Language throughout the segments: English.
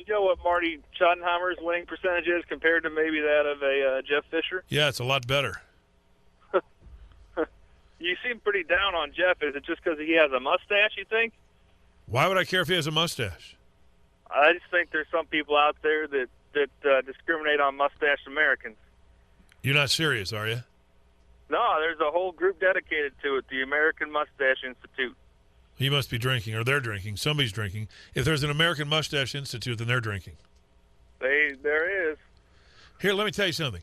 you know what Marty Schottenheimer's winning percentage is compared to maybe that of a Jeff Fisher? Yeah, it's a lot better. You seem pretty down on Jeff. Is it just because he has a mustache, you think? Why would I care if he has a mustache? I just think there's some people out there that discriminate on mustached Americans. You're not serious, are you? No, there's a whole group dedicated to it, the American Mustache Institute. He must be drinking, or they're drinking. Somebody's drinking. If there's an American Mustache Institute, then they're drinking. There is. Here, let me tell you something.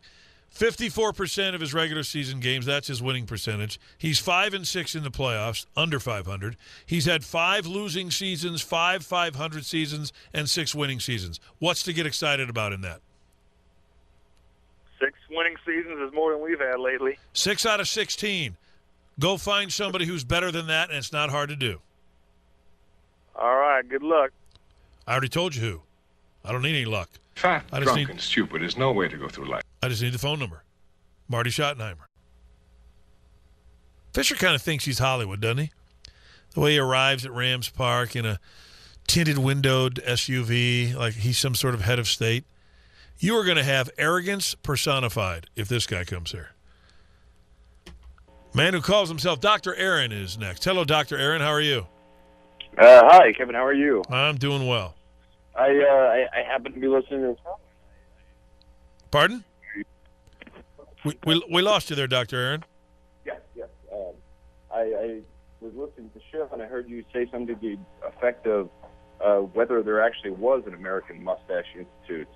54% of his regular season games, that's his winning percentage. He's 5-6 in the playoffs, under 500. He's had 5 losing seasons, 5 500 seasons, and 6 winning seasons. What's to get excited about in that? 6 winning seasons is more than we've had lately. 6 out of 16. Go find somebody who's better than that, and it's not hard to do. All right, good luck. I already told you who. I don't need any luck. Fat, drunk, and stupid is no way to go through life. I just need the phone number. Marty Schottenheimer. Fisher kind of thinks he's Hollywood, doesn't he? The way he arrives at Rams Park in a tinted windowed SUV, like he's some sort of head of state. You are going to have arrogance personified if this guy comes here. Man who calls himself Dr. Aaron is next. Hello, Dr. Aaron. How are you? Hi, Kevin. How are you? I'm doing well. I happen to be listening to. Pardon? We lost you there, Dr. Aaron. Yes. I was listening to the show, and I heard you say something to the effect of whether there actually was an American Mustache Institute.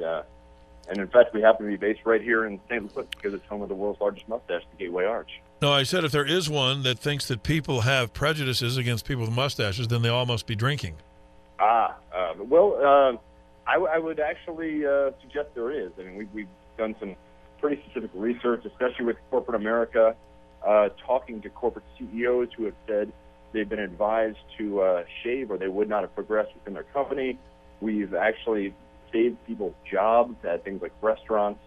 And, in fact, we happen to be based right here in St. Louis because it's home of the world's largest mustache, the Gateway Arch. No, I said if there is one that thinks that people have prejudices against people with mustaches, then they all must be drinking. I would actually suggest there is. I mean, we've done some pretty specific research, especially with corporate America, talking to corporate CEOs who have said they've been advised to shave or they would not have progressed within their company. We've actually saved people's jobs at things like restaurants.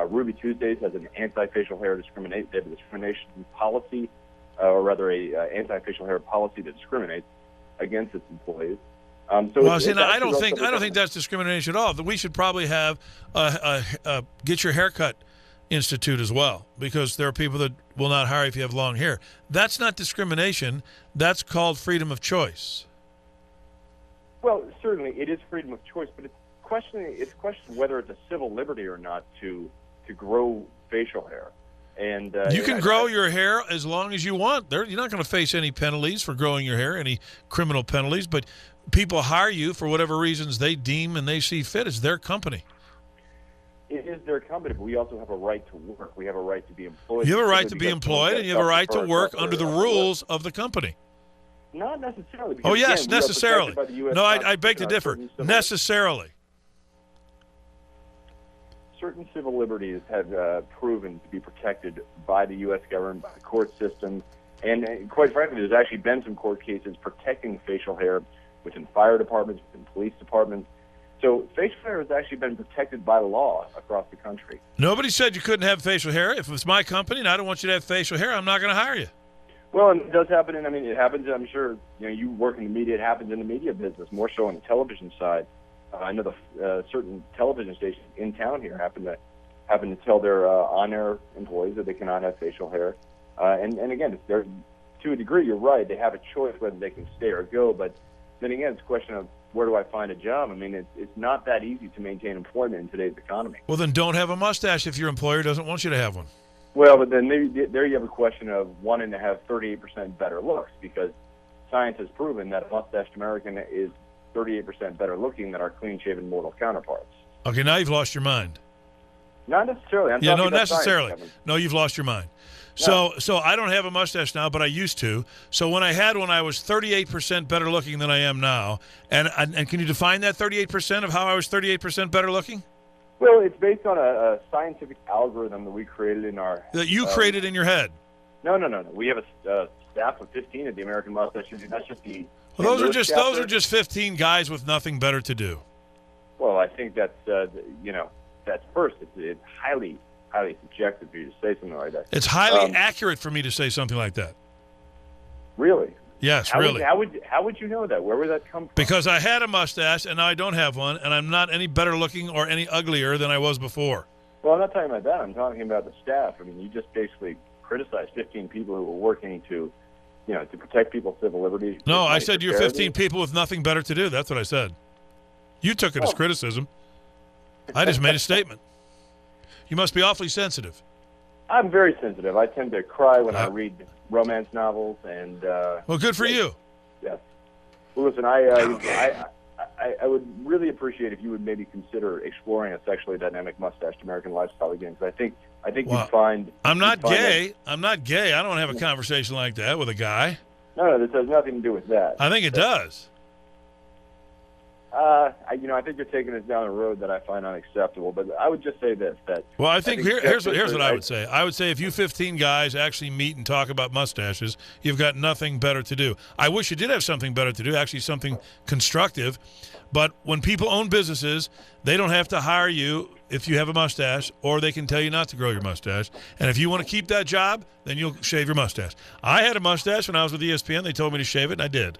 Ruby Tuesdays has an anti-facial hair discrimination policy, or rather a anti-facial hair policy that discriminates against its employees. I don't think that's discrimination at all. We should probably have a Get Your Haircut Institute as well, because there are people that will not hire if you have long hair. That's not discrimination. That's called freedom of choice. Well, certainly it is freedom of choice, but it's question whether it's a civil liberty or not to grow facial hair. And you can grow your hair as long as you want. You're not going to face any penalties for growing your hair, any criminal penalties, but people hire you for whatever reasons they deem and they see fit. It's their company. It is their company, but we also have a right to work. We have a right to be employed. You have a right to be employed, and you have a right to work under the rules of the company. Not necessarily. Oh, yes, necessarily. No, I beg to differ. Necessarily. Certain civil liberties have proven to be protected by the U.S. government, by the court system, and quite frankly, there's actually been some court cases protecting facial hair within fire departments, within police departments. So facial hair has actually been protected by law across the country. Nobody said you couldn't have facial hair. If it's my company and I don't want you to have facial hair, I'm not going to hire you. Well, and it does happen, and it happens, I'm sure, you work in the media, it happens in the media business, more so on the television side. I know the certain television stations in town here happen to tell their on-air employees that they cannot have facial hair. And again, to a degree, you're right. They have a choice whether they can stay or go. But then again, it's a question of where do I find a job? I mean, it's not that easy to maintain employment in today's economy. Well, then don't have a mustache if your employer doesn't want you to have one. Well, but then maybe there you have a question of wanting to have 38% better looks, because science has proven that a mustached American is 38% better looking than our clean-shaven mortal counterparts. Okay, now you've lost your mind. Not necessarily. Not necessarily. Science, no, you've lost your mind. No. So I don't have a mustache now, but I used to. So when I had one, I was 38% better looking than I am now. And can you define that 38% of how I was 38% better looking? Well, it's based on a scientific algorithm that we created in our... That you created in your head? No. We have a staff of 15 at the American Mustache Institute. That's just the... Well, those are just 15 guys with nothing better to do. Well, I think that's first. It's highly subjective for you to say something like that. It's highly accurate for me to say something like that. Really? Yes, really. How would you know that? Where would that come from? Because I had a mustache and now I don't have one, and I'm not any better looking or any uglier than I was before. Well, I'm not talking about that. I'm talking about the staff. I mean, you just basically criticized 15 people who were working to protect people's civil liberties. No, I said you're 15 people with nothing better to do. That's what I said. You took it as criticism. I just made a statement. You must be awfully sensitive. I'm very sensitive. I tend to cry when I read romance novels, and well, good for you. Yes. Well, listen, I would really appreciate if you would maybe consider exploring a sexually dynamic mustached American lifestyle again, because I think you'd find. I'm not gay. I'm not gay. I don't have a conversation like that with a guy. No, this has nothing to do with that. I think it does. I think you're taking us down a road that I find unacceptable. But I would just say this: well, I think here's what I would say. I would say if you 15 guys actually meet and talk about mustaches, you've got nothing better to do. I wish you did have something better to do, actually something constructive. But when people own businesses, they don't have to hire you if you have a mustache, or they can tell you not to grow your mustache. And if you want to keep that job, then you'll shave your mustache. I had a mustache when I was with ESPN. They told me to shave it, and I did.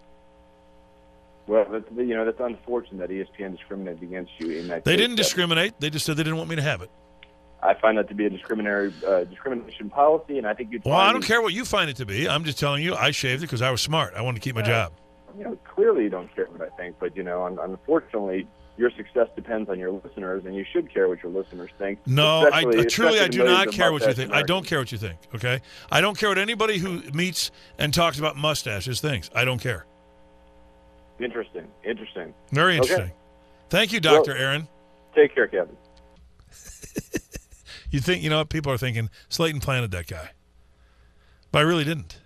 Well, that's unfortunate that ESPN discriminated against you in that. They didn't discriminate. They just said they didn't want me to have it. I find that to be a discrimination policy, and I think you'd. Well, I don't care what you find it to be. I'm just telling you, I shaved it because I was smart. I wanted to keep my job. Clearly you don't care what I think, but unfortunately, your success depends on your listeners, and you should care what your listeners think. No, I do not care what you think. I don't care what you think. Okay, I don't care what anybody who meets and talks about mustaches thinks. I don't care. Interesting. Very interesting. Okay. Thank you, Dr. Aaron. Take care, Kevin. You think, people are thinking, Slaten planted that guy. But I really didn't.